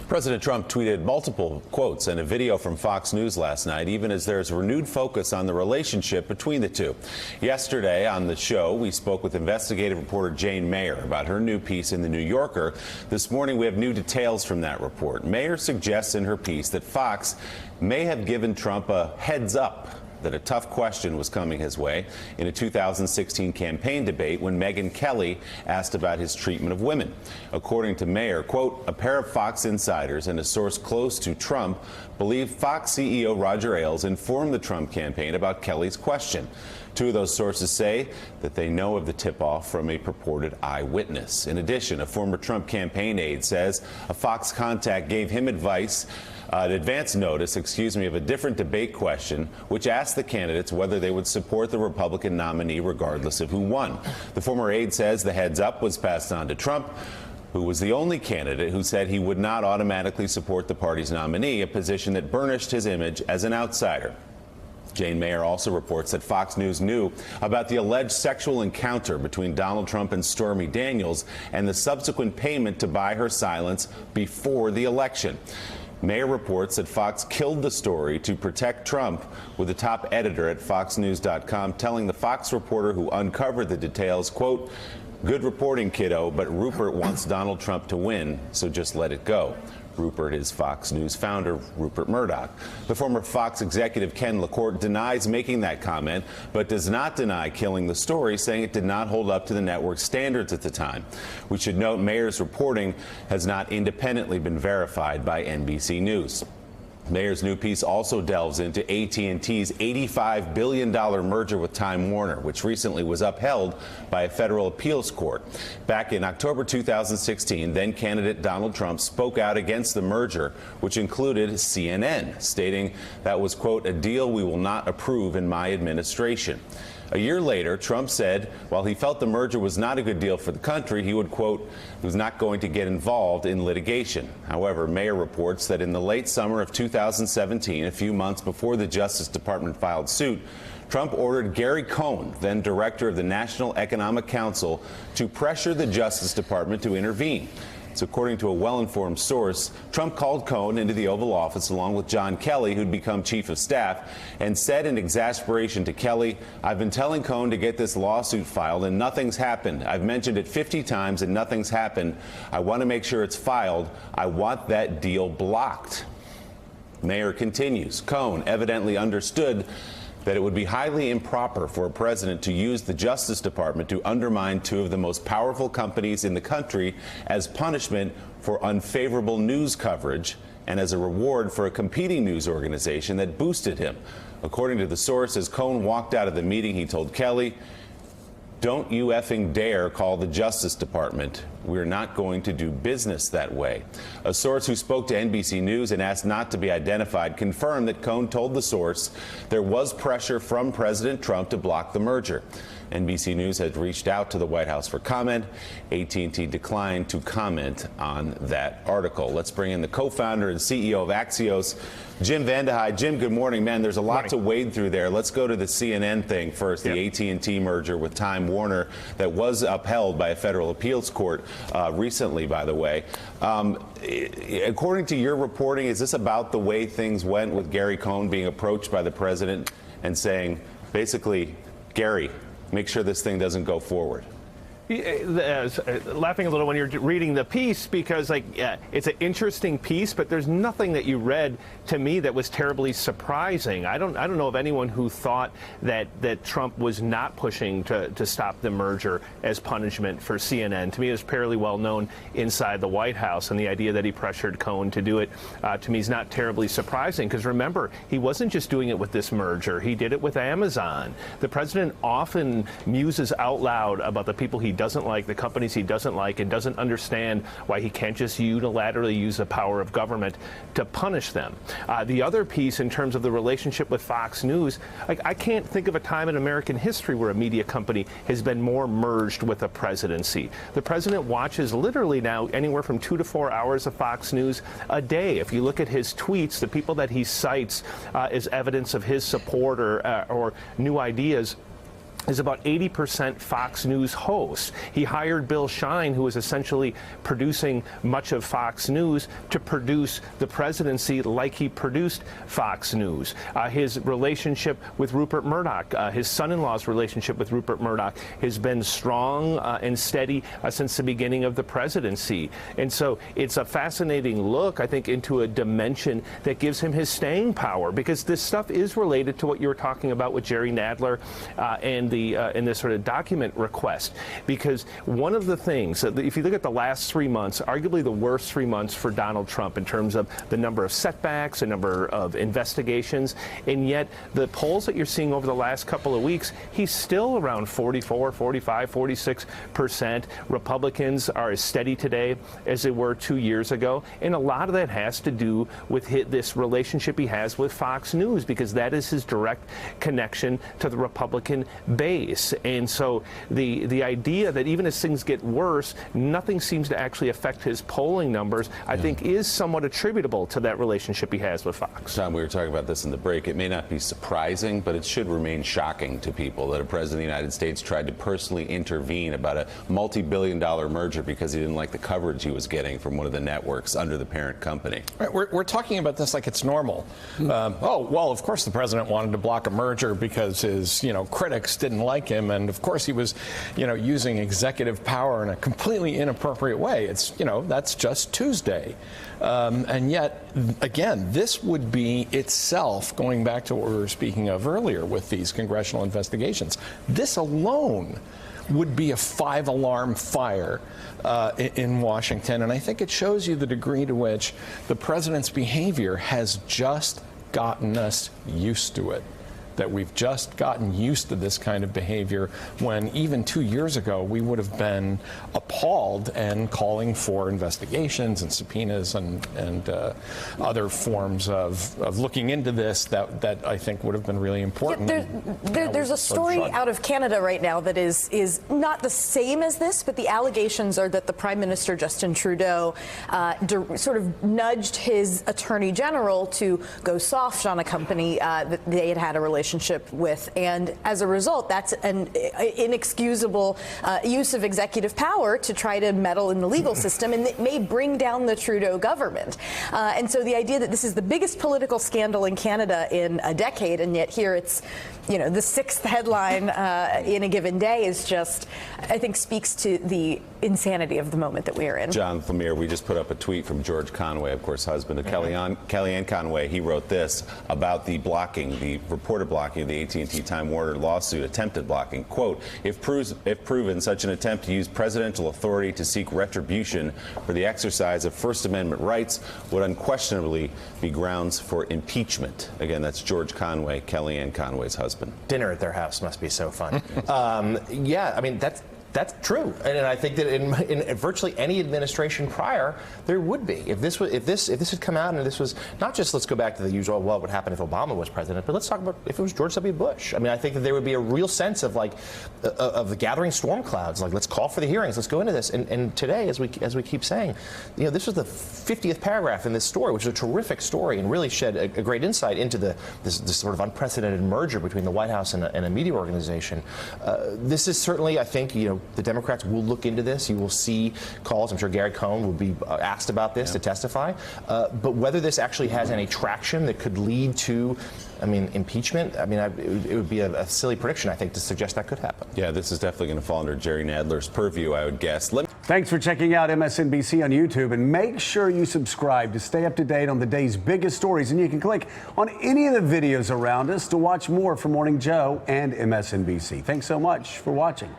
President Trump tweeted multiple quotes and a video from Fox News last night, even as there's renewed focus on the relationship between the two. Yesterday on the show, we spoke with investigative reporter Jane Mayer about her new piece in The New Yorker. This morning, we have new details from that report. Mayer suggests in her piece that Fox may have given Trump a heads up that a tough question was coming his way in a 2016 campaign debate when Megyn Kelly asked about his treatment of women. According to Mayer, quote, a pair of Fox insiders and a source close to Trump believe Fox CEO Roger Ailes informed the Trump campaign about Kelly's question. Two of those sources say that they know of the tip-off from a purported eyewitness. In addition, a former Trump campaign aide says a Fox contact gave him advance notice, of a different debate question, which asked the candidates whether they would support the Republican nominee regardless of who won. The former aide says the heads up was passed on to Trump, who was the only candidate who said he would not automatically support the party's nominee, a position that burnished his image as an outsider. Jane Mayer also reports that Fox News knew about the alleged sexual encounter between Donald Trump and Stormy Daniels and the subsequent payment to buy her silence before the election. Mayer reports that Fox killed the story to protect Trump, with the top editor at FoxNews.com telling the Fox reporter who uncovered the details, quote, good reporting, kiddo, but Rupert wants Donald Trump to win, so just let it go. Rupert is Fox News founder Rupert Murdoch. The former Fox executive Ken LaCorte denies making that comment, but does not deny killing the story, saying it did not hold up to the network's standards at the time. We should note Mayer's reporting has not independently been verified by NBC News. Mayer's new piece also delves into AT&T's $85 billion merger with Time Warner, which recently was upheld by a federal appeals court. Back in October 2016, then candidate Donald Trump spoke out against the merger, which included CNN, stating that was, quote, a deal we will not approve in my administration. A year later, Trump said while he felt the merger was not a good deal for the country, he would, quote, was not going to get involved in litigation. However, Mayer reports that in the late summer of 2017, a few months before the Justice Department filed suit, Trump ordered Gary Cohn, then director of the National Economic Council, to pressure the Justice Department to intervene. So according to a well-informed source, Trump called Cohn into the Oval Office along with John Kelly, who'd become chief of staff, and said in exasperation to Kelly, I've been telling Cohn to get this lawsuit filed and nothing's happened. I've mentioned it 50 times and nothing's happened. I want to make sure it's filed. I want that deal blocked. Mayer continues. Cohn evidently understood that it would be highly improper for a president to use the Justice Department to undermine two of the most powerful companies in the country as punishment for unfavorable news coverage and as a reward for a competing news organization that boosted him. According to the source, as Cohn walked out of the meeting, he told Kelly, don't you effing dare call the Justice Department. We're not going to do business that way. A source who spoke to NBC News and asked not to be identified confirmed that Cohn told the source there was pressure from President Trump to block the merger. NBC News had reached out to the White House for comment. AT&T declined to comment on that article. Let's bring in the co-founder and CEO of Axios, Jim Vandehei. Jim, good morning, man. There's a lot to wade through there. Let's go to the CNN thing first, the AT&T merger with Time Warner that was upheld by a federal appeals court recently, by the way. According to your reporting, is this about the way things went with Gary Cohn being approached by the president and saying, basically, Gary, make sure this thing doesn't go forward? Laughing a little when you're reading the piece because, it's an interesting piece, but there's nothing that you read to me that was terribly surprising. I don't know of anyone who thought that Trump was not pushing to stop the merger as punishment for CNN. To me, it's fairly well known inside the White House, and the idea that he pressured Cohn to do it to me is not terribly surprising. Because remember, he wasn't just doing it with this merger; he did it with Amazon. The president often muses out loud about the people he doesn't like, the companies he doesn't like, and doesn't understand why he can't just unilaterally use the power of government to punish them. The other piece in terms of the relationship with Fox News, I can't think of a time in American history where a media company has been more merged with a presidency. The president watches literally now anywhere from 2 to 4 hours of Fox News a day. If you look at his tweets, the people that he cites as evidence of his support or new ideas, is about 80% Fox News hosts. He hired Bill Shine, who was essentially producing much of Fox News, to produce the presidency like he produced Fox News. His relationship with Rupert Murdoch, his son-in-law's relationship with Rupert Murdoch, has been strong and steady since the beginning of the presidency. And so it's a fascinating look, I think, into a dimension that gives him his staying power, because this stuff is related to what you were talking about with Jerry Nadler and in this sort of document request. Because one of the things, if you look at the last 3 months, arguably the worst 3 months for Donald Trump in terms of the number of setbacks, the number of investigations, and yet the polls that you're seeing over the last couple of weeks, he's still around 44, 45, 46%. Republicans are as steady today as they were 2 years ago, and a lot of that has to do with this relationship he has with Fox News, because that is his direct connection to the Republican base. And so the idea that even as things get worse, nothing seems to actually affect his polling numbers, I think is somewhat attributable to that relationship he has with Fox. Tom, we were talking about this in the break. It may not be surprising, but it should remain shocking to people that a president of the United States tried to personally intervene about a multi-billion-dollar merger because he didn't like the coverage he was getting from one of the networks under the parent company. Right, we're talking about this like it's normal. Oh, well, of course the president wanted to block a merger because his, critics didn't like him, and of course he was, using executive power in a completely inappropriate way. It's, that's just Tuesday. And yet, again, this would be itself, going back to what we were speaking of earlier with these congressional investigations, this alone would be a 5-alarm fire in Washington. And I think it shows you the degree to which the president's behavior has just gotten us used to it. That we've just gotten used to this kind of behavior, when even 2 years ago we would have been appalled and calling for investigations and subpoenas and other forms of looking into this that I think would have been really important. There's a story out of Canada right now that is not the same as this, but the allegations are that the Prime Minister Justin Trudeau sort of nudged his Attorney General to go soft on a company that they had a relationship with, and as a result, that's an inexcusable use of executive power to try to meddle in the legal system, and it may bring down the Trudeau government. And so the idea that this is the biggest political scandal in Canada in a decade, and yet here it's, the sixth headline in a given day, is just, I think, speaks to the insanity of the moment that we are in. John Lemire, we just put up a tweet from George Conway, of course, husband of Kellyanne Conway. He wrote this about the reported blocking of the AT&T Time Warner lawsuit, attempted blocking. Quote, if proven, such an attempt to use presidential authority to seek retribution for the exercise of First Amendment rights would unquestionably be grounds for impeachment. Again, that's George Conway, Kellyanne Conway's husband. Dinner at their house must be so fun. Yeah, I mean, that's true, and I think that in virtually any administration prior, there would be. If this had come out and this was not just, let's go back to the usual, well, what would happen if Obama was president, but let's talk about if it was George W. Bush. I mean, I think that there would be a real sense of of the gathering storm clouds. Like, let's call for the hearings, let's go into this. And today, as we keep saying, this was the 50th paragraph in this story, which is a terrific story and really shed a great insight into this sort of unprecedented merger between the White House and a media organization. This is certainly, I think, the Democrats will look into this. You will see calls. I'm sure Gary Cohn will be asked about this to testify. But whether this actually has any traction that could lead to, impeachment, it would be a silly prediction, I think, to suggest that could happen. Yeah, this is definitely going to fall under Jerry Nadler's purview, I would guess. Thanks for checking out MSNBC on YouTube, and make sure you subscribe to stay up to date on the day's biggest stories. And you can click on any of the videos around us to watch more from Morning Joe and MSNBC. Thanks so much for watching.